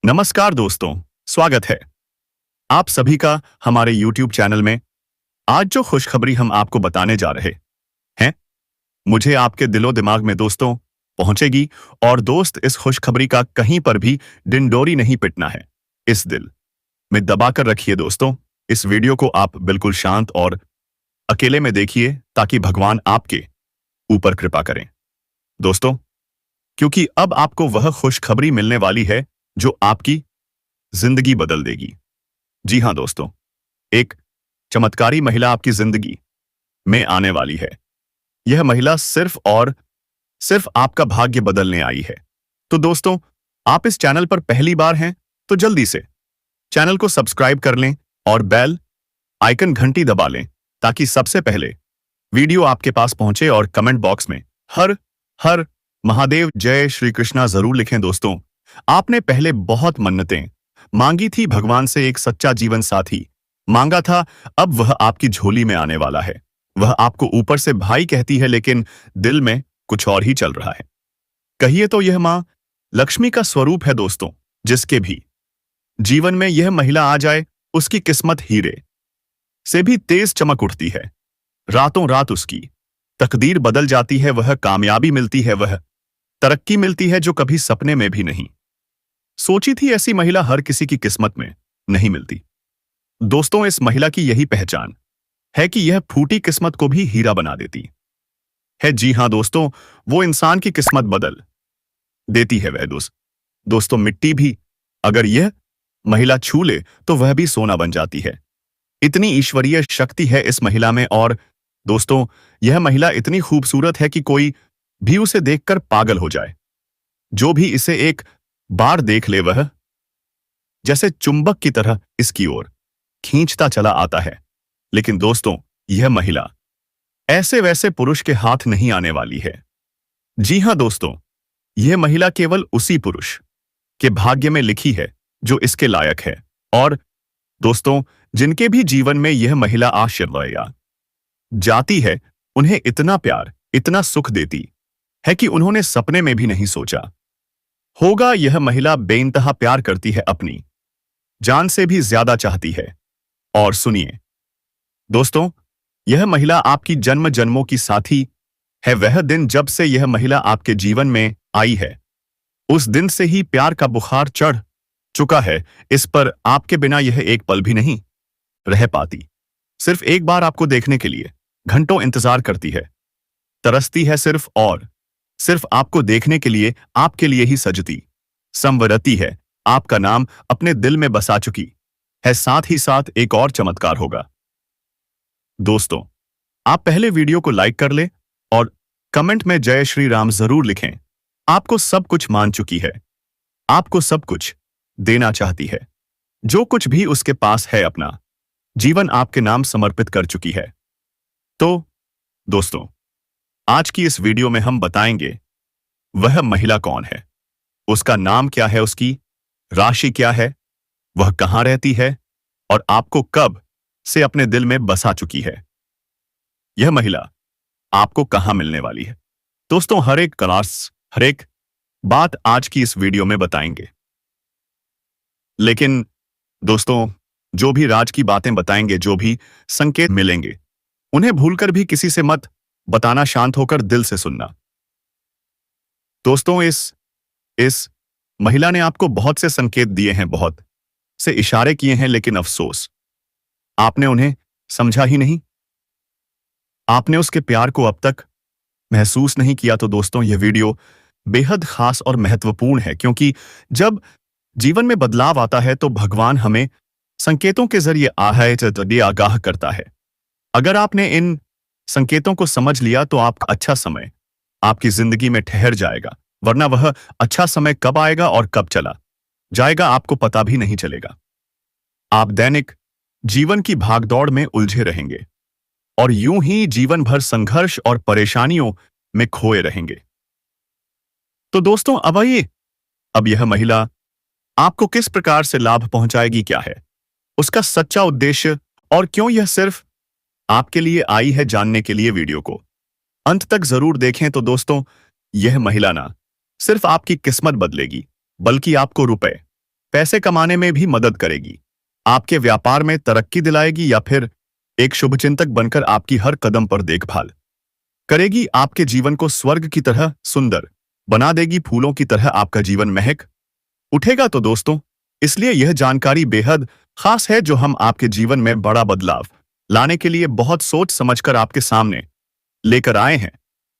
नमस्कार दोस्तों, स्वागत है आप सभी का हमारे YouTube चैनल में। आज जो खुशखबरी हम आपको बताने जा रहे हैं, मुझे आपके दिलो दिमाग में दोस्तों पहुंचेगी। और दोस्त, इस खुशखबरी का कहीं पर भी डिंडोरी नहीं पिटना है। इस दिल में दबाकर रखिए दोस्तों। इस वीडियो को आप बिल्कुल शांत और अकेले में देखिए ताकि भगवान आपके ऊपर कृपा करें दोस्तों, क्योंकि अब आपको वह खुशखबरी मिलने वाली है जो आपकी जिंदगी बदल देगी। जी हां दोस्तों, एक चमत्कारी महिला आपकी जिंदगी में आने वाली है। यह महिला सिर्फ और सिर्फ आपका भाग्य बदलने आई है। तो दोस्तों, आप इस चैनल पर पहली बार हैं तो जल्दी से चैनल को सब्सक्राइब कर लें और बेल आइकन घंटी दबा लें ताकि सबसे पहले वीडियो आपके पास पहुंचे। और कमेंट बॉक्स में हर हर महादेव जय श्री कृष्णा जरूर लिखें दोस्तों। आपने पहले बहुत मन्नतें मांगी थी, भगवान से एक सच्चा जीवन साथी मांगा था, अब वह आपकी झोली में आने वाला है। वह आपको ऊपर से भाई कहती है लेकिन दिल में कुछ और ही चल रहा है। कहिए तो यह मां लक्ष्मी का स्वरूप है दोस्तों। जिसके भी जीवन में यह महिला आ जाए, उसकी किस्मत हीरे से भी तेज चमक उठती है। रातों रात उसकी तकदीर बदल जाती है। वह कामयाबी मिलती है, वह तरक्की मिलती है जो कभी सपने में भी नहीं सोची थी। ऐसी महिला हर किसी की किस्मत में नहीं मिलती दोस्तों। इस महिला की यही पहचान है कि यह फूटी किस्मत को भी हीरा बना देती है। जी हां दोस्तों, वो इंसान की किस्मत बदल देती है। वह दोस्तों मिट्टी भी अगर यह महिला छू ले तो वह भी सोना बन जाती है। इतनी ईश्वरीय शक्ति है इस महिला में। और दोस्तों, यह महिला इतनी खूबसूरत है कि कोई भी उसे देखकर पागल हो जाए। जो भी इसे एक बार देख ले वह जैसे चुंबक की तरह इसकी ओर खींचता चला आता है। लेकिन दोस्तों, यह महिला ऐसे वैसे पुरुष के हाथ नहीं आने वाली है। जी हां दोस्तों, यह महिला केवल उसी पुरुष के भाग्य में लिखी है जो इसके लायक है। और दोस्तों, जिनके भी जीवन में यह महिला आशीर्वाद जाती है, उन्हें इतना प्यार, इतना सुख देती है कि उन्होंने सपने में भी नहीं सोचा होगा। यह महिला बेइंतहा प्यार करती है, अपनी जान से भी ज्यादा चाहती है। और सुनिए दोस्तों, यह महिला आपकी जन्म जन्मों की साथी है। वह दिन जब से यह महिला आपके जीवन में आई है, उस दिन से ही प्यार का बुखार चढ़ चुका है इस पर। आपके बिना यह एक पल भी नहीं रह पाती। सिर्फ एक बार आपको देखने के लिए घंटों इंतजार करती है, तरसती है सिर्फ और सिर्फ आपको देखने के लिए, आपके लिए ही सजती संवरती है। आपका नाम अपने दिल में बसा चुकी है। साथ ही साथ एक और चमत्कार होगा दोस्तों। आप पहले वीडियो को लाइक कर ले और कमेंट में जय श्री राम जरूर लिखें। आपको सब कुछ मान चुकी है, आपको सब कुछ देना चाहती है। जो कुछ भी उसके पास है, अपना जीवन आपके नाम समर्पित कर चुकी है। तो दोस्तों, आज की इस वीडियो में हम बताएंगे वह महिला कौन है, उसका नाम क्या है, उसकी राशि क्या है, वह कहां रहती है और आपको कब से अपने दिल में बसा चुकी है। यह महिला आपको कहां मिलने वाली है दोस्तों। हर एक बात आज की इस वीडियो में बताएंगे। लेकिन दोस्तों, जो भी राज की बातें बताएंगे, जो भी संकेत मिलेंगे, उन्हें भूलकर भी किसी से मत बताना। शांत होकर दिल से सुनना दोस्तों। इस महिला ने आपको बहुत से संकेत दिए हैं, बहुत से इशारे किए हैं, लेकिन अफसोस आपने उन्हें समझा ही नहीं। आपने उसके प्यार को अब तक महसूस नहीं किया। तो दोस्तों, यह वीडियो बेहद खास और महत्वपूर्ण है, क्योंकि जब जीवन में बदलाव आता है तो भगवान हमें संकेतों के जरिए आगाह करता है। अगर आपने इन संकेतों को समझ लिया तो आपका अच्छा समय आपकी जिंदगी में ठहर जाएगा, वरना वह अच्छा समय कब आएगा और कब चला जाएगा आपको पता भी नहीं चलेगा। आप दैनिक जीवन की भागदौड़ में उलझे रहेंगे और यूं ही जीवन भर संघर्ष और परेशानियों में खोए रहेंगे। तो दोस्तों, अब यह महिला आपको किस प्रकार से लाभ पहुंचाएगी, क्या है उसका सच्चा उद्देश्य और क्यों यह सिर्फ आपके लिए आई है, जानने के लिए वीडियो को अंत तक जरूर देखें। तो दोस्तों, यह महिला ना सिर्फ आपकी किस्मत बदलेगी, बल्कि आपको रुपए, पैसे कमाने में भी मदद करेगी, आपके व्यापार में तरक्की दिलाएगी या फिर एक शुभचिंतक बनकर आपकी हर कदम पर देखभाल करेगी, आपके जीवन को स्वर्ग की तरह सुंदर बना देगी, फूलों की तरह आपका जीवन महक उठेगा। तो दोस्तों, इसलिए यह जानकारी बेहद खास है जो हम आपके जीवन में बड़ा बदलाव लाने के लिए बहुत सोच समझकर आपके सामने लेकर आए हैं।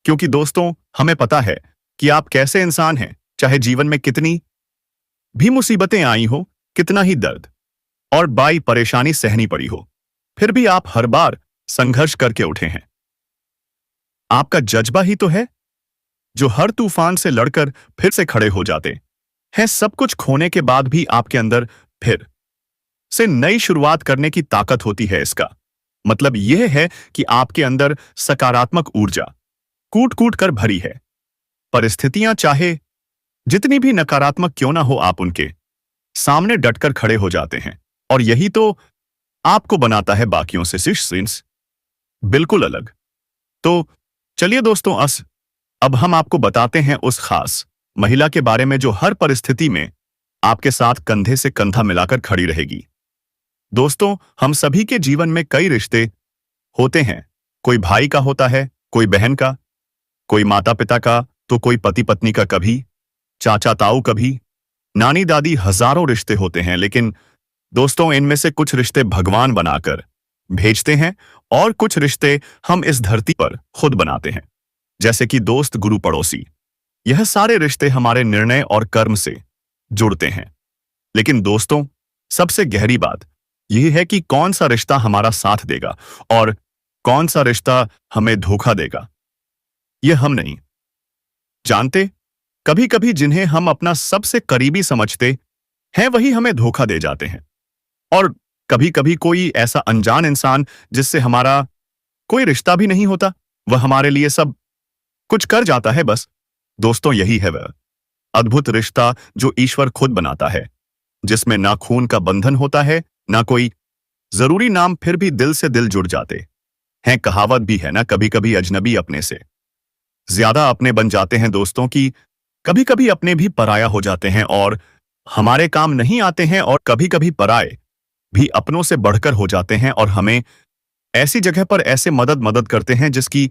क्योंकि दोस्तों, हमें पता है कि आप कैसे इंसान हैं, चाहे जीवन में कितनी भी मुसीबतें आई हो, कितना ही दर्द और बाई परेशानी सहनी पड़ी हो, फिर भी आप हर बार संघर्ष करके उठे हैं। आपका जज्बा ही तो है जो हर तूफान से लड़कर फिर से खड़े हो जाते हैं। सब कुछ खोने के बाद भी आपके अंदर फिर से नई शुरुआत करने की ताकत होती है। इसका मतलब यह है कि आपके अंदर सकारात्मक ऊर्जा कूट कूट कर भरी है। परिस्थितियां चाहे जितनी भी नकारात्मक क्यों ना हो, आप उनके सामने डटकर खड़े हो जाते हैं और यही तो आपको बनाता है बाकियों से सिंस बिल्कुल अलग। तो चलिए दोस्तों, अब हम आपको बताते हैं उस खास महिला के बारे में जो हर परिस्थिति में आपके साथ कंधे से कंधा मिलाकर खड़ी रहेगी। दोस्तों, हम सभी के जीवन में कई रिश्ते होते हैं। कोई भाई का होता है, कोई बहन का, कोई माता पिता का, तो कोई पति पत्नी का, कभी चाचा ताऊ, कभी नानी दादी। हजारों रिश्ते होते हैं, लेकिन दोस्तों, इनमें से कुछ रिश्ते भगवान बनाकर भेजते हैं और कुछ रिश्ते हम इस धरती पर खुद बनाते हैं, जैसे कि दोस्त, गुरु, पड़ोसी। यह सारे रिश्ते हमारे निर्णय और कर्म से जुड़ते हैं। लेकिन दोस्तों, सबसे गहरी बात यह है कि कौन सा रिश्ता हमारा साथ देगा और कौन सा रिश्ता हमें धोखा देगा, यह हम नहीं जानते। कभी कभी जिन्हें हम अपना सबसे करीबी समझते हैं वही हमें धोखा दे जाते हैं, और कभी कभी कोई ऐसा अनजान इंसान जिससे हमारा कोई रिश्ता भी नहीं होता, वह हमारे लिए सब कुछ कर जाता है। बस दोस्तों, यही है वह अद्भुत रिश्ता जो ईश्वर खुद बनाता है, जिसमें ना खून का बंधन होता है, ना कोई जरूरी नाम, फिर भी दिल से दिल जुड़ जाते हैं। कहावत भी है ना, कभी कभी अजनबी अपने से ज्यादा अपने बन जाते हैं। दोस्तों की कभी कभी अपने भी पराया हो जाते हैं और हमारे काम नहीं आते हैं, और कभी कभी पराए भी अपनों से बढ़कर हो जाते हैं और हमें ऐसी जगह पर ऐसे मदद करते हैं जिसकी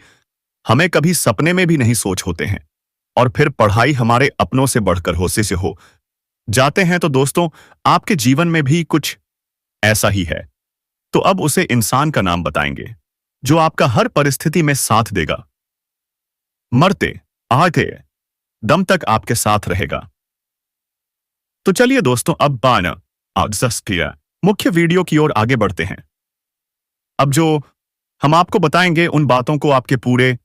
हमें कभी सपने में भी नहीं सोच होते हैं। और फिर पढ़ाई हमारे अपनों से बढ़कर होसे से हो जाते हैं। तो दोस्तों, आपके जीवन में भी कुछ ऐसा ही है, तो अब उसे इंसान का नाम बताएंगे जो आपका हर परिस्थिति में साथ देगा, मरते आते दम तक आपके साथ रहेगा। तो चलिए दोस्तों, अब मुख्य वीडियो की ओर आगे बढ़ते हैं। अब जो हम आपको बताएंगे उन बातों को आपके पूरे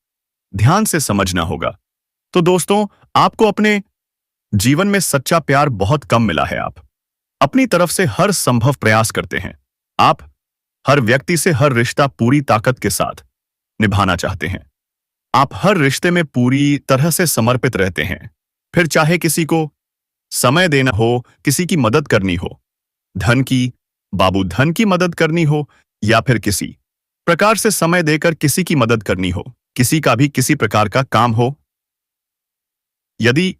ध्यान से समझना होगा। तो दोस्तों, आपको अपने जीवन में सच्चा प्यार बहुत कम मिला है। आप अपनी तरफ से हर संभव प्रयास करते हैं, आप हर व्यक्ति से हर रिश्ता पूरी ताकत के साथ निभाना चाहते हैं, आप हर रिश्ते में पूरी तरह से समर्पित रहते हैं। फिर चाहे किसी को समय देना हो, किसी की मदद करनी हो, धन की मदद करनी हो, या फिर किसी प्रकार से समय देकर किसी की मदद करनी हो, किसी का भी किसी प्रकार का काम हो, यदि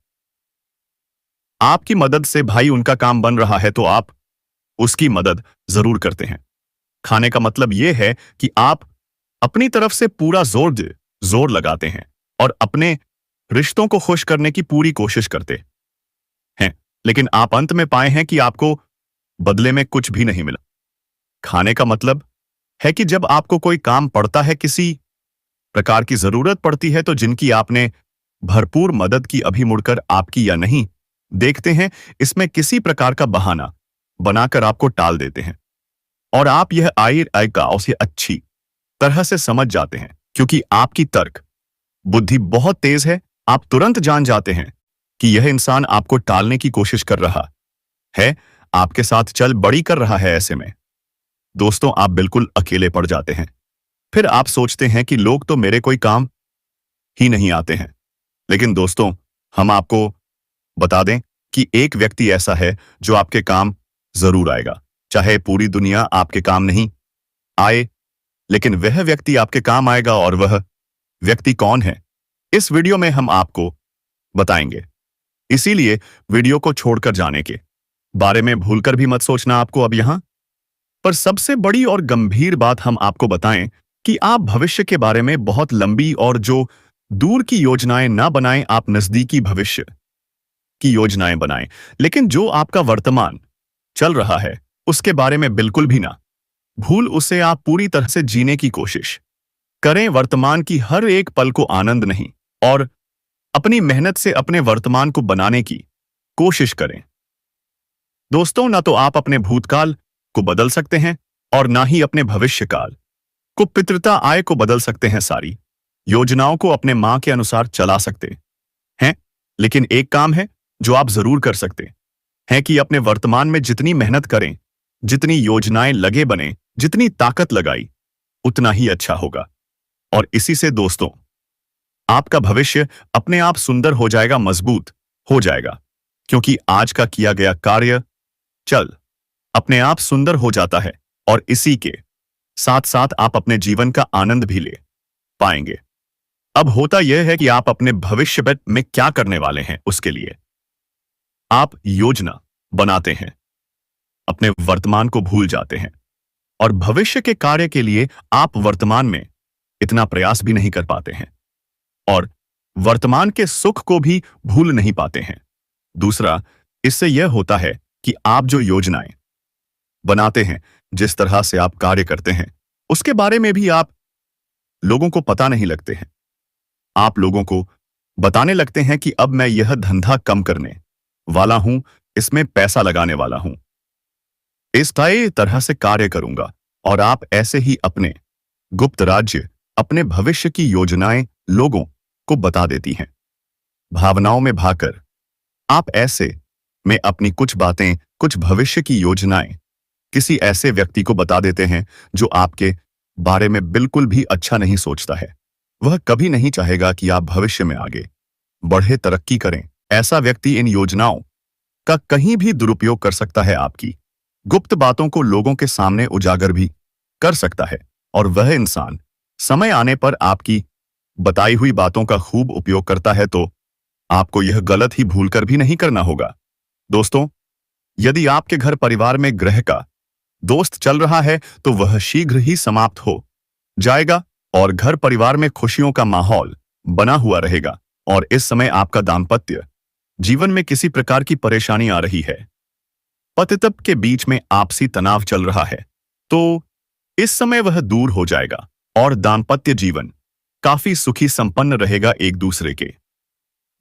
आपकी मदद से भाई उनका काम बन रहा है तो आप उसकी मदद जरूर करते हैं। खाने का मतलब यह है कि आप अपनी तरफ से पूरा जोर लगाते हैं और अपने रिश्तों को खुश करने की पूरी कोशिश करते हैं, लेकिन आप अंत में पाए हैं कि आपको बदले में कुछ भी नहीं मिला। खाने का मतलब है कि जब आपको कोई काम पड़ता है, किसी प्रकार की जरूरत पड़ती है, तो जिनकी आपने भरपूर मदद की अभी मुड़कर आपकी या नहीं देखते हैं, इसमें किसी प्रकार का बहाना बनाकर आपको टाल देते हैं। और आप यह का उसे अच्छी तरह से समझ जाते हैं, क्योंकि आपकी तर्क बुद्धि बहुत तेज है। आप तुरंत जान जाते हैं कि यह इंसान आपको टालने की कोशिश कर रहा है, आपके साथ चल बड़ी कर रहा है। ऐसे में दोस्तों, आप बिल्कुल अकेले पड़ जाते हैं। फिर आप सोचते हैं कि लोग तो मेरे कोई काम ही नहीं आते हैं। लेकिन दोस्तों, हम आपको बता दें कि एक व्यक्ति ऐसा है जो आपके काम जरूर आएगा, चाहे पूरी दुनिया आपके काम नहीं आए, लेकिन वह व्यक्ति आपके काम आएगा। और वह व्यक्ति कौन है, इस वीडियो में हम आपको बताएंगे। इसीलिए वीडियो को छोड़कर जाने के बारे में भूलकर भी मत सोचना आपको अब यहां। पर सबसे बड़ी और गंभीर बात हम आपको बताएं कि आप भविष्य के बारे में बहुत लंबी और जो दूर की योजनाएं ना बनाएं, आप नजदीकी भविष्य की योजनाएं बनाएं। लेकिन जो आपका वर्तमान चल रहा है उसके बारे में बिल्कुल भी ना भूल उसे आप पूरी तरह से जीने की कोशिश करें। वर्तमान की हर एक पल को आनंद नहीं और अपनी मेहनत से अपने वर्तमान को बनाने की कोशिश करें। दोस्तों, ना तो आप अपने भूतकाल को बदल सकते हैं और ना ही अपने भविष्यकाल को पितृता आय को बदल सकते हैं। सारी योजनाओं को अपने मां के अनुसार चला सकते हैं, लेकिन एक काम है जो आप जरूर कर सकते हैं कि अपने वर्तमान में जितनी मेहनत करें, जितनी योजनाएं लगे बने, जितनी ताकत लगाई, उतना ही अच्छा होगा। और इसी से दोस्तों, आपका भविष्य अपने आप सुंदर हो जाएगा, मजबूत हो जाएगा, क्योंकि आज का किया गया कार्य चल अपने आप सुंदर हो जाता है और इसी के साथ साथ आप अपने जीवन का आनंद भी ले पाएंगे। अब होता यह है कि आप अपने भविष्य में क्या करने वाले हैं, उसके लिए आप योजना बनाते हैं, अपने वर्तमान को भूल जाते हैं और भविष्य के कार्य के लिए आप वर्तमान में इतना प्रयास भी नहीं कर पाते हैं और वर्तमान के सुख को भी भूल नहीं पाते हैं। दूसरा, इससे यह होता है कि आप जो योजनाएं बनाते हैं, जिस तरह से आप कार्य करते हैं, उसके बारे में भी आप लोगों को पता नहीं लगते हैं। आप लोगों को बताने लगते हैं कि अब मैं यह धंधा कम करने वाला हूं, इसमें पैसा लगाने वाला हूं, इस तय तरह से कार्य करूंगा और आप ऐसे ही अपने गुप्त राज्य, अपने भविष्य की योजनाएं लोगों को बता देती हैं। भावनाओं में भाकर आप ऐसे में अपनी कुछ बातें, कुछ भविष्य की योजनाएं किसी ऐसे व्यक्ति को बता देते हैं जो आपके बारे में बिल्कुल भी अच्छा नहीं सोचता है। वह कभी नहीं चाहेगा कि आप भविष्य में आगे बढ़े, तरक्की करें। ऐसा व्यक्ति इन योजनाओं का कहीं भी दुरुपयोग कर सकता है, आपकी गुप्त बातों को लोगों के सामने उजागर भी कर सकता है और वह इंसान समय आने पर आपकी बताई हुई बातों का खूब उपयोग करता है, तो आपको यह गलत ही भूलकर भी नहीं करना होगा। दोस्तों, यदि आपके घर परिवार में ग्रह का दोस्त चल रहा है तो वह शीघ्र ही समाप्त हो जाएगा और घर परिवार में खुशियों का माहौल बना हुआ रहेगा। और इस समय आपका दाम्पत्य जीवन में किसी प्रकार की परेशानी आ रही है, पति-पत्नी के बीच में आपसी तनाव चल रहा है, तो इस समय वह दूर हो जाएगा और दाम्पत्य जीवन काफी सुखी संपन्न रहेगा। एक दूसरे के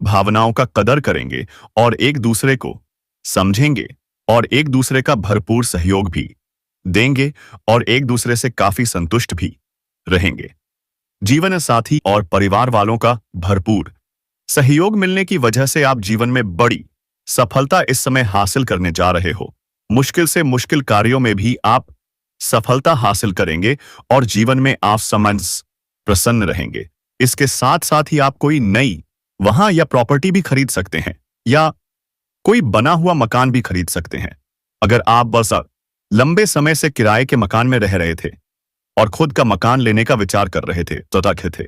भावनाओं का कदर करेंगे और एक दूसरे को समझेंगे और एक दूसरे का भरपूर सहयोग भी देंगे और एक दूसरे से काफी संतुष्ट भी रहेंगे। जीवन साथी और परिवार वालों का भरपूर सहयोग मिलने की वजह से आप जीवन में बड़ी सफलता इस समय हासिल करने जा रहे हो। मुश्किल से मुश्किल कार्यों में भी आप सफलता हासिल करेंगे और जीवन में आप समंजस प्रसन्न रहेंगे। इसके साथ साथ ही आप कोई नई वहां या प्रॉपर्टी भी खरीद सकते हैं या कोई बना हुआ मकान भी खरीद सकते हैं। अगर आप बस लंबे समय से किराए के मकान में रह रहे थे और खुद का मकान लेने का विचार कर रहे थे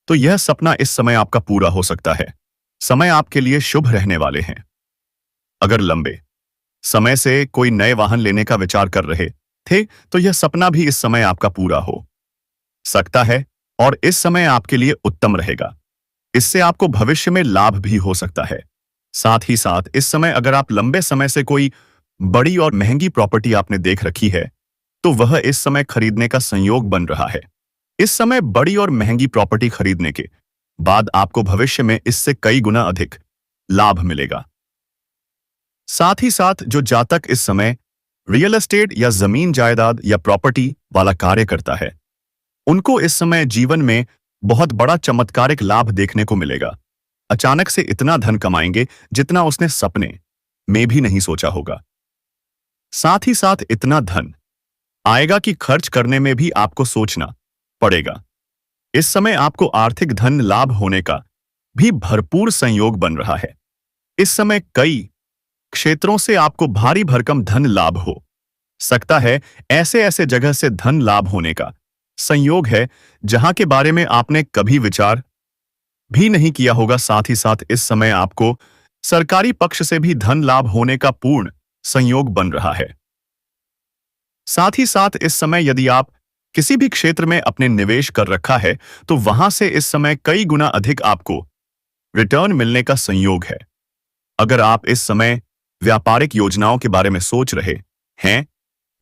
तो यह सपना इस समय आपका पूरा हो सकता है। समय आपके लिए शुभ रहने वाले हैं। अगर लंबे समय से कोई नए वाहन लेने का विचार कर रहे थे तो यह सपना भी इस समय आपका पूरा हो सकता है और इस समय आपके लिए उत्तम रहेगा। इससे आपको भविष्य में लाभ भी हो सकता है। साथ ही साथ इस समय अगर आप लंबे समय से कोई बड़ी और महंगी प्रॉपर्टी आपने देख रखी है तो वह इस समय खरीदने का संयोग बन रहा है। इस समय बड़ी और महंगी प्रॉपर्टी खरीदने के बाद आपको भविष्य में इससे कई गुना अधिक लाभ मिलेगा। साथ ही साथ जो जातक इस समय रियल एस्टेट या जमीन जायदाद या प्रॉपर्टी वाला कार्य करता है, उनको इस समय जीवन में बहुत बड़ा चमत्कारिक लाभ देखने को मिलेगा। अचानक से इतना धन कमाएंगे जितना उसने सपने में भी नहीं सोचा होगा। साथ ही साथ इतना धन आएगा कि खर्च करने में भी आपको सोचना पड़ेगा। इस समय आपको आर्थिक धन लाभ होने का भी भरपूर संयोग बन रहा है। इस समय कई क्षेत्रों से आपको भारी भरकम धन लाभ हो सकता है। ऐसे ऐसे जगह से धन लाभ होने का संयोग है जहां के बारे में आपने कभी विचार भी नहीं किया होगा। साथ ही साथ इस समय आपको सरकारी पक्ष से भी धन लाभ होने का पूर्ण संयोग बन रहा है। साथ ही साथ इस समय यदि आप किसी भी क्षेत्र में अपने निवेश कर रखा है तो वहां से इस समय कई गुना अधिक आपको रिटर्न मिलने का संयोग है। अगर आप इस समय व्यापारिक योजनाओं के बारे में सोच रहे हैं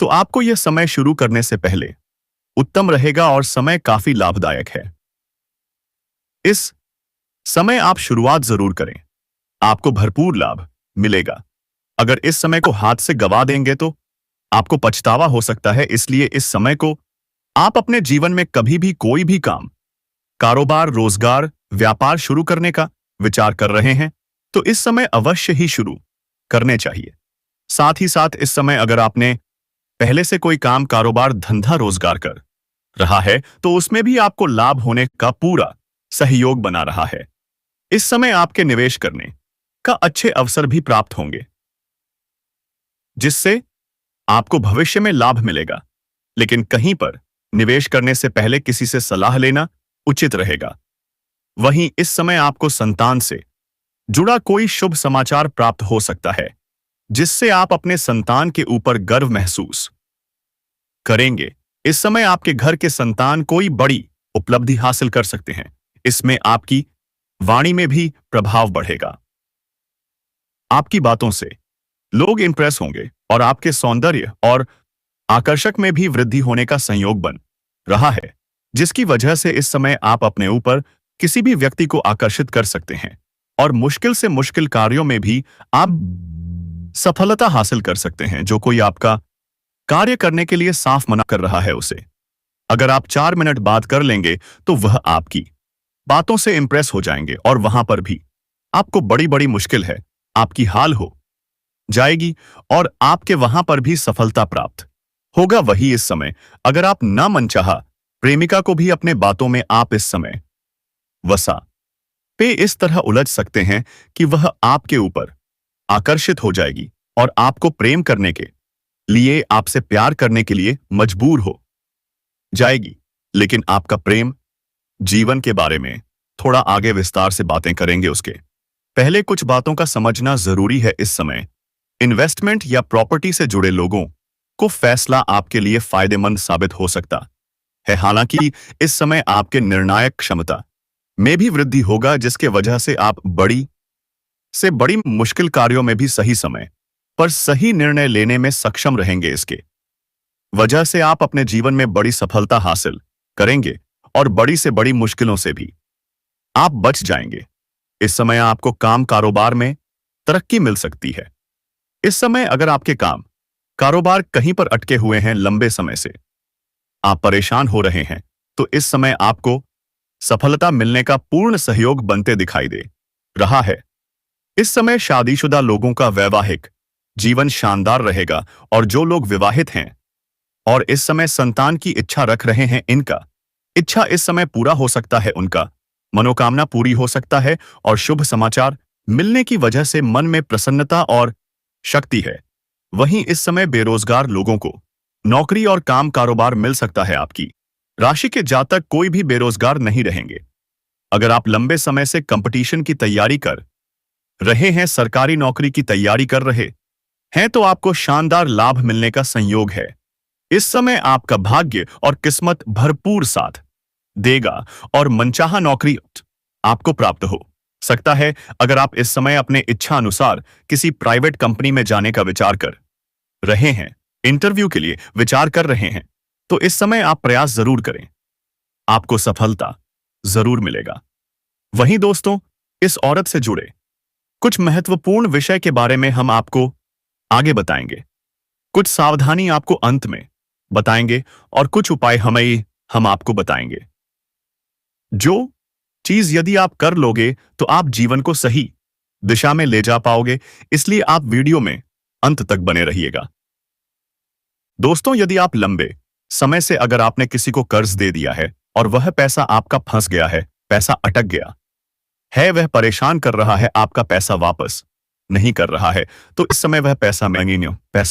तो आपको यह समय शुरू करने से पहले उत्तम रहेगा और समय काफी लाभदायक है। इस समय आप शुरुआत जरूर करें, आपको भरपूर लाभ मिलेगा। अगर इस समय को हाथ से गवा देंगे तो आपको पछतावा हो सकता है, इसलिए इस समय को आप अपने जीवन में कभी भी कोई भी काम, कारोबार, रोजगार, व्यापार शुरू करने का विचार कर रहे हैं तो इस समय अवश्य ही शुरू करने चाहिए। साथ ही साथ इस समय अगर आपने पहले से कोई काम, कारोबार, धंधा, रोजगार कर रहा है तो उसमें भी आपको लाभ होने का पूरा सहयोग बना रहा है। इस समय आपके निवेश करने का अच्छे अवसर भी प्राप्त होंगे जिससे आपको भविष्य में लाभ मिलेगा। लेकिन कहीं पर निवेश करने से पहले किसी से सलाह लेना उचित रहेगा। वहीं इस समय आपको संतान से जुड़ा कोई शुभ समाचार प्राप्त हो सकता है जिससे आप अपने संतान के ऊपर गर्व महसूस करेंगे। इस समय आपके घर के संतान कोई बड़ी उपलब्धि हासिल कर सकते हैं। इसमें आपकी वाणी में भी प्रभाव बढ़ेगा। आपकी बातों से लोग इंप्रेस होंगे और आपके सौंदर्य और आकर्षक में भी वृद्धि होने का संयोग बन रहा है जिसकी वजह से इस समय आप अपने ऊपर किसी भी व्यक्ति को आकर्षित कर सकते हैं और मुश्किल से मुश्किल कार्यों में भी आप सफलता हासिल कर सकते हैं। जो कोई आपका कार्य करने के लिए साफ मना कर रहा है उसे अगर आप 4 मिनट बात कर लेंगे तो वह आपकी बातों से इंप्रेस हो जाएंगे और वहां पर भी आपको बड़ी बड़ी मुश्किल है आपकी हाल हो जाएगी और आपके वहां पर भी सफलता प्राप्त होगा। वही इस समय अगर आप ना मनचाहा प्रेमिका को भी अपने बातों में आप इस समय वसा पे इस तरह उलझ सकते हैं कि वह आपके ऊपर आकर्षित हो जाएगी और आपको प्रेम करने के लिए, आपसे प्यार करने के लिए मजबूर हो जाएगी। लेकिन आपका प्रेम जीवन के बारे में थोड़ा आगे विस्तार से बातें करेंगे। उसके पहले कुछ बातों का समझना जरूरी है। इस समय इन्वेस्टमेंट या प्रॉपर्टी से जुड़े लोगों को फैसला आपके लिए फायदेमंद साबित हो सकता है। हालांकि इस समय आपके निर्णायक क्षमता में भी वृद्धि होगा जिसके वजह से आप बड़ी से बड़ी मुश्किल कार्यों में भी सही समय पर सही निर्णय लेने में सक्षम रहेंगे। इसके वजह से आप अपने जीवन में बड़ी सफलता हासिल करेंगे और बड़ी से बड़ी मुश्किलों से भी आप बच जाएंगे। इस समय आपको काम, कारोबार में तरक्की मिल सकती है। इस समय अगर आपके काम, कारोबार कहीं पर अटके हुए हैं, लंबे समय से आप परेशान हो रहे हैं तो इस समय आपको सफलता मिलने का पूर्ण सहयोग बनते दिखाई दे रहा है। इस समय शादीशुदा लोगों का वैवाहिक जीवन शानदार रहेगा और जो लोग विवाहित हैं और इस समय संतान की इच्छा रख रहे हैं, इनका इच्छा इस समय पूरा हो सकता है, उनका मनोकामना पूरी हो सकता है और शुभ समाचार मिलने की वजह से मन में प्रसन्नता और शक्ति है। वहीं इस समय बेरोजगार लोगों को नौकरी और काम, कारोबार मिल सकता है। आपकी राशि के जातक कोई भी बेरोजगार नहीं रहेंगे। अगर आप लंबे समय से कंपटीशन की तैयारी कर रहे हैं, सरकारी नौकरी की तैयारी कर रहे हैं तो आपको शानदार लाभ मिलने का संयोग है। इस समय आपका भाग्य और किस्मत भरपूर साथ देगा और मनचाहा नौकरी आपको प्राप्त हो सकता है। अगर आप इस समय अपने इच्छा अनुसार किसी प्राइवेट कंपनी में जाने का विचार कर रहे हैं, इंटरव्यू के लिए विचार कर रहे हैं तो इस समय आप प्रयास जरूर करें, आपको सफलता जरूर मिलेगा। वहीं दोस्तों, इस औरत से जुड़े कुछ महत्वपूर्ण विषय के बारे में हम आपको आगे बताएंगे। कुछ सावधानी आपको अंत में बताएंगे और कुछ उपाय हम आपको बताएंगे। जो चीज यदि आप कर लोगे तो आप जीवन को सही दिशा में ले जा पाओगे, इसलिए आप वीडियो में अंत तक बने रहिएगा। दोस्तों, यदि आप लंबे समय से अगर आपने किसी को कर्ज दे दिया है और वह पैसा आपका फंस गया है, पैसा अटक गया है, वह परेशान कर रहा है, आपका पैसा वापस नहीं कर रहा है, तो इस समय वह पैसा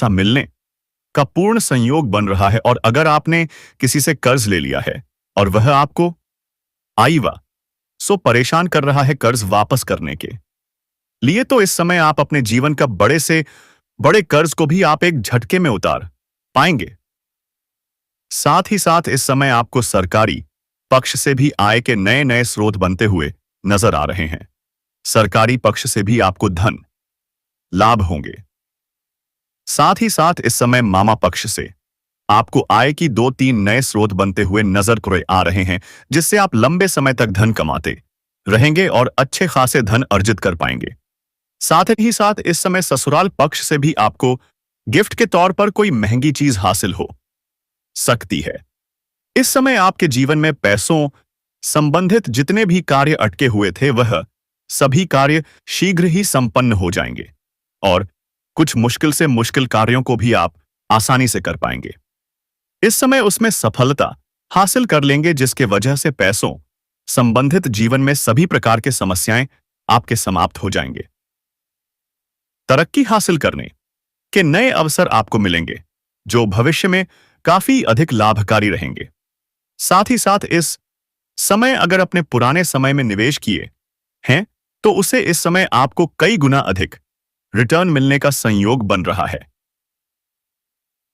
मिलने का पूर्ण संयोग बन रहा है। और अगर आपने किसी से कर्ज ले लिया है और वह आपको परेशान कर रहा है कर्ज वापस करने के लिए, तो इस समय आप अपने जीवन का बड़े से बड़े कर्ज को भी आप एक झटके में उतार पाएंगे। साथ ही साथ इस समय आपको सरकारी पक्ष से भी आय के नए नए स्रोत बनते हुए नजर आ रहे हैं। सरकारी पक्ष से भी आपको धन लाभ होंगे। साथ ही साथ इस समय मामा पक्ष से आपको आय की 2-3 नए स्रोत बनते हुए नजर आ रहे हैं, जिससे आप लंबे समय तक धन कमाते रहेंगे और अच्छे खासे धन अर्जित कर पाएंगे। साथ ही साथ इस समय ससुराल पक्ष से भी आपको गिफ्ट के तौर पर कोई महंगी चीज हासिल हो सकती है। इस समय आपके जीवन में पैसों संबंधित जितने भी कार्य अटके हुए थे वह सभी कार्य शीघ्र ही संपन्न हो जाएंगे और कुछ मुश्किल से मुश्किल कार्यों को भी आप आसानी से कर पाएंगे। इस समय उसमें सफलता हासिल कर लेंगे, जिसके वजह से पैसों संबंधित जीवन में सभी प्रकार के समस्याएं आपके समाप्त हो जाएंगे। तरक्की हासिल करने के नए अवसर आपको मिलेंगे, जो भविष्य में काफी अधिक लाभकारी रहेंगे। साथ ही साथ इस समय अगर अपने पुराने समय में निवेश किए हैं तो उसे इस समय आपको कई गुना अधिक रिटर्न मिलने का संयोग बन रहा है।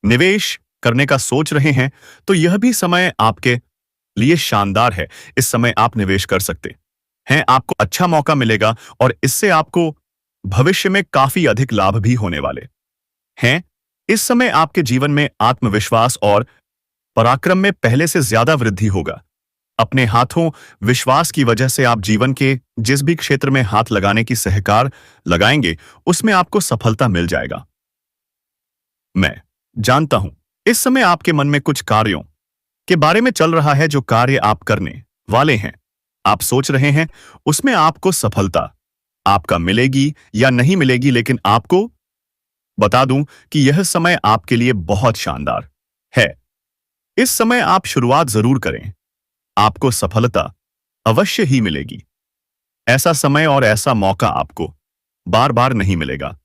निवेश करने का सोच रहे हैं तो यह भी समय आपके लिए शानदार है। इस समय आप निवेश कर सकते हैं, आपको अच्छा मौका मिलेगा और इससे आपको भविष्य में काफी अधिक लाभ भी होने वाले हैं। इस समय आपके जीवन में आत्मविश्वास और पराक्रम में पहले से ज्यादा वृद्धि होगा। अपने हाथों विश्वास की वजह से आप जीवन के जिस भी क्षेत्र में हाथ लगाने की सहकार लगाएंगे उसमें आपको सफलता मिल जाएगा। मैं जानता हूं इस समय आपके मन में कुछ कार्यों के बारे में चल रहा है, जो कार्य आप करने वाले हैं। आप सोच रहे हैं उसमें आपको सफलता आपका मिलेगी या नहीं मिलेगी, लेकिन आपको बता दूं कि यह समय आपके लिए बहुत शानदार है। इस समय आप शुरुआत जरूर करें, आपको सफलता अवश्य ही मिलेगी। ऐसा समय और ऐसा मौका आपको बार बार नहीं मिलेगा।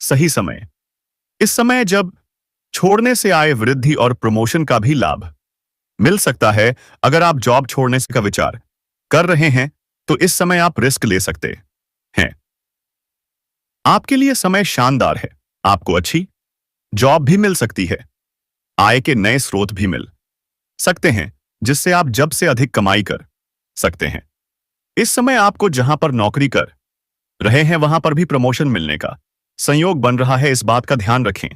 सही समय इस समय जब छोड़ने से आय वृद्धि और प्रमोशन का भी लाभ मिल सकता है। अगर आप जॉब छोड़ने का विचार कर रहे हैं तो इस समय आप रिस्क ले सकते हैं। आपके लिए समय शानदार है, आपको अच्छी जॉब भी मिल सकती है, आय के नए स्रोत भी मिल सकते हैं, जिससे आप जब से अधिक कमाई कर सकते हैं। इस समय आपको जहां पर नौकरी कर रहे हैं वहां पर भी प्रमोशन मिलने का संयोग बन रहा है, इस बात का ध्यान रखें।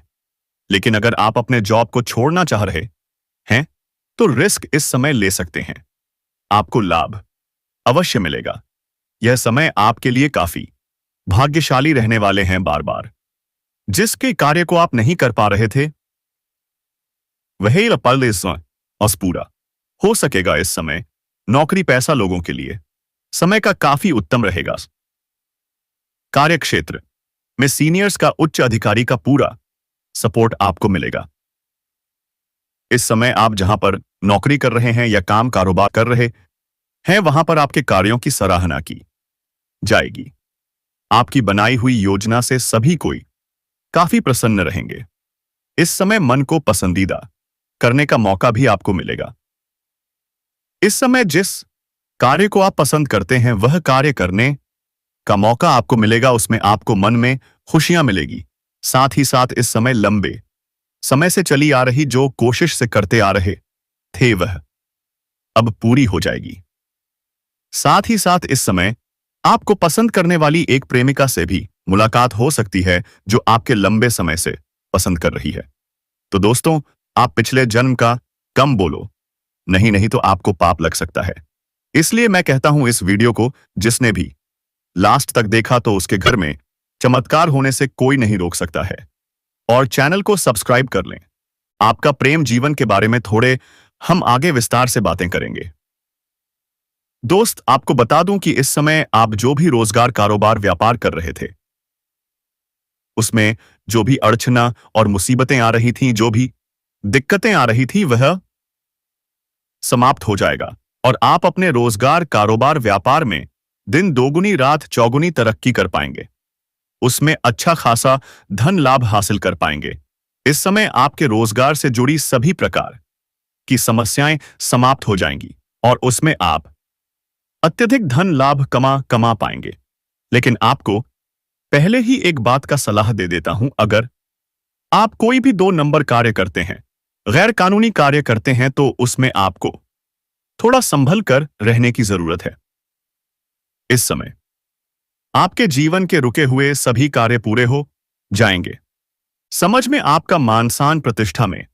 लेकिन अगर आप अपने जॉब को छोड़ना चाह रहे हैं तो रिस्क इस समय ले सकते हैं, आपको लाभ अवश्य मिलेगा। यह समय आपके लिए काफी भाग्यशाली रहने वाले हैं। बार बार जिसके कार्य को आप नहीं कर पा रहे थे वही पूरा हो सकेगा। इस समय नौकरी पैसा लोगों के लिए समय का काफी उत्तम रहेगा। कार्यक्षेत्र में सीनियर्स का उच्च अधिकारी का पूरा सपोर्ट आपको मिलेगा। इस समय आप जहां पर नौकरी कर रहे हैं या काम कारोबार कर रहे हैं वहां पर आपके कार्यों की सराहना की जाएगी। आपकी बनाई हुई योजना से सभी कोई काफी प्रसन्न रहेंगे। इस समय मन को पसंदीदा करने का मौका भी आपको मिलेगा। इस समय जिस कार्य को आप पसंद करते हैं वह कार्य करने का मौका आपको मिलेगा, उसमें आपको मन में खुशियां मिलेगी। साथ ही साथ इस समय लंबे समय से चली आ रही जो कोशिश से करते आ रहे थे वह अब पूरी हो जाएगी। साथ ही साथ इस समय आपको पसंद करने वाली एक प्रेमिका से भी मुलाकात हो सकती है जो आपके लंबे समय से पसंद कर रही है। तो दोस्तों, आप पिछले जन्म का कम बोलो, नहीं तो आपको पाप लग सकता है। इसलिए मैं कहता हूं इस वीडियो को जिसने भी लास्ट तक देखा तो उसके घर में चमत्कार होने से कोई नहीं रोक सकता है। और चैनल को सब्सक्राइब कर लें। आपका प्रेम जीवन के बारे में थोड़े हम आगे विस्तार से बातें करेंगे। दोस्त, आपको बता दूं कि इस समय आप जो भी रोजगार कारोबार व्यापार कर रहे थे उसमें जो भी अड़चना और मुसीबतें आ रही थीं, जो भी दिक्कतें आ रही थी वह समाप्त हो जाएगा और आप अपने रोजगार कारोबार व्यापार में दिन दोगुनी रात चौगुनी तरक्की कर पाएंगे। उसमें अच्छा खासा धन लाभ हासिल कर पाएंगे। इस समय आपके रोजगार से जुड़ी सभी प्रकार की समस्याएं समाप्त हो जाएंगी और उसमें आप अत्यधिक धन लाभ कमा पाएंगे। लेकिन आपको पहले ही एक बात का सलाह दे देता हूं, अगर आप कोई भी 2 नंबर कार्य करते हैं, गैर कानूनी कार्य करते हैं, तो उसमें आपको थोड़ा संभल कर रहने की जरूरत है। इस समय आपके जीवन के रुके हुए सभी कार्य पूरे हो जाएंगे। समझ में आपका मान सम्मान प्रतिष्ठा में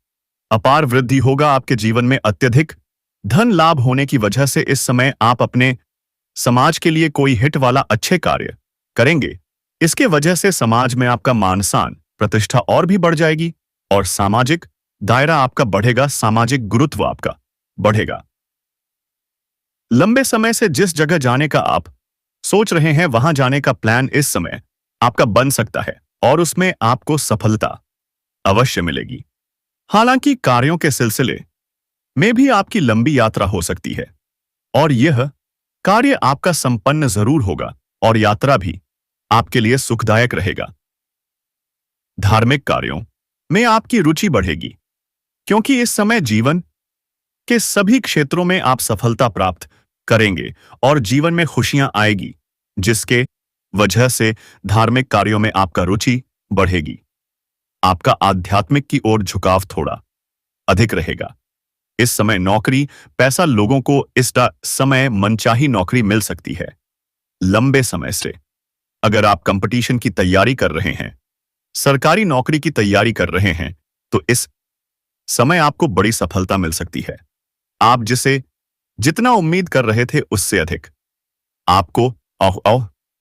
अपार वृद्धि होगा। आपके जीवन में अत्यधिक धन लाभ होने की वजह से इस समय आप अपने समाज के लिए कोई हिट वाला अच्छे कार्य करेंगे। इसके वजह से समाज में आपका मान सम्मान प्रतिष्ठा और भी बढ़ जाएगी और सामाजिक दायरा आपका बढ़ेगा, सामाजिक गुरुत्व आपका बढ़ेगा। लंबे समय से जिस जगह जाने का आप सोच रहे हैं, वहां जाने का प्लान इस समय आपका बन सकता है और उसमें आपको सफलता अवश्य मिलेगी। हालांकि कार्यों के सिलसिले में भी आपकी लंबी यात्रा हो सकती है और यह कार्य आपका संपन्न जरूर होगा और यात्रा भी आपके लिए सुखदायक रहेगा। धार्मिक कार्यों में आपकी रुचि बढ़ेगी क्योंकि इस समय जीवन के सभी क्षेत्रों में आप सफलता प्राप्त करेंगे और जीवन में खुशियां आएगी, जिसके वजह से धार्मिक कार्यों में आपका रुचि बढ़ेगी। आपका आध्यात्मिक की ओर झुकाव थोड़ा अधिक रहेगा। इस समय नौकरी पैसा लोगों को इस समय मनचाही नौकरी मिल सकती है। लंबे समय से अगर आप कंपटीशन की तैयारी कर रहे हैं, सरकारी नौकरी की तैयारी कर रहे हैं, तो इस समय आपको बड़ी सफलता मिल सकती है। आप जितना उम्मीद कर रहे थे उससे अधिक आपको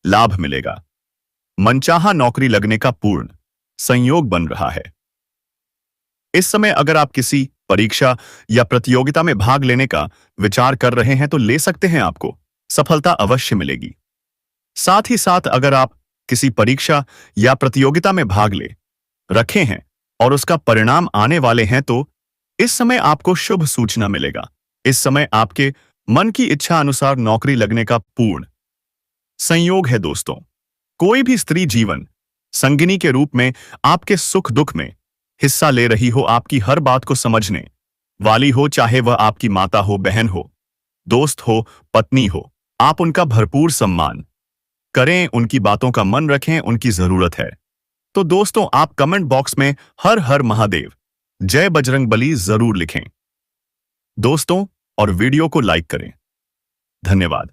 लाभ मिलेगा। मनचाहा नौकरी लगने का पूर्ण संयोग बन रहा है। इस समय अगर आप किसी परीक्षा या प्रतियोगिता में भाग लेने का विचार कर रहे हैं तो ले सकते हैं, आपको सफलता अवश्य मिलेगी। साथ ही साथ अगर आप किसी परीक्षा या प्रतियोगिता में भाग ले रखे हैं और उसका परिणाम आने वाले हैं, तो इस समय आपको शुभ सूचना मिलेगा। इस समय आपके मन की इच्छा अनुसार नौकरी लगने का पूर्ण संयोग है। दोस्तों, कोई भी स्त्री जीवन संगिनी के रूप में आपके सुख दुख में हिस्सा ले रही हो, आपकी हर बात को समझने वाली हो, चाहे वह आपकी माता हो, बहन हो, दोस्त हो, पत्नी हो, आप उनका भरपूर सम्मान करें, उनकी बातों का मन रखें, उनकी जरूरत है। तो दोस्तों, आप कमेंट बॉक्स में हर हर महादेव, जय बजरंगबली जरूर लिखें दोस्तों, और वीडियो को लाइक करें। धन्यवाद।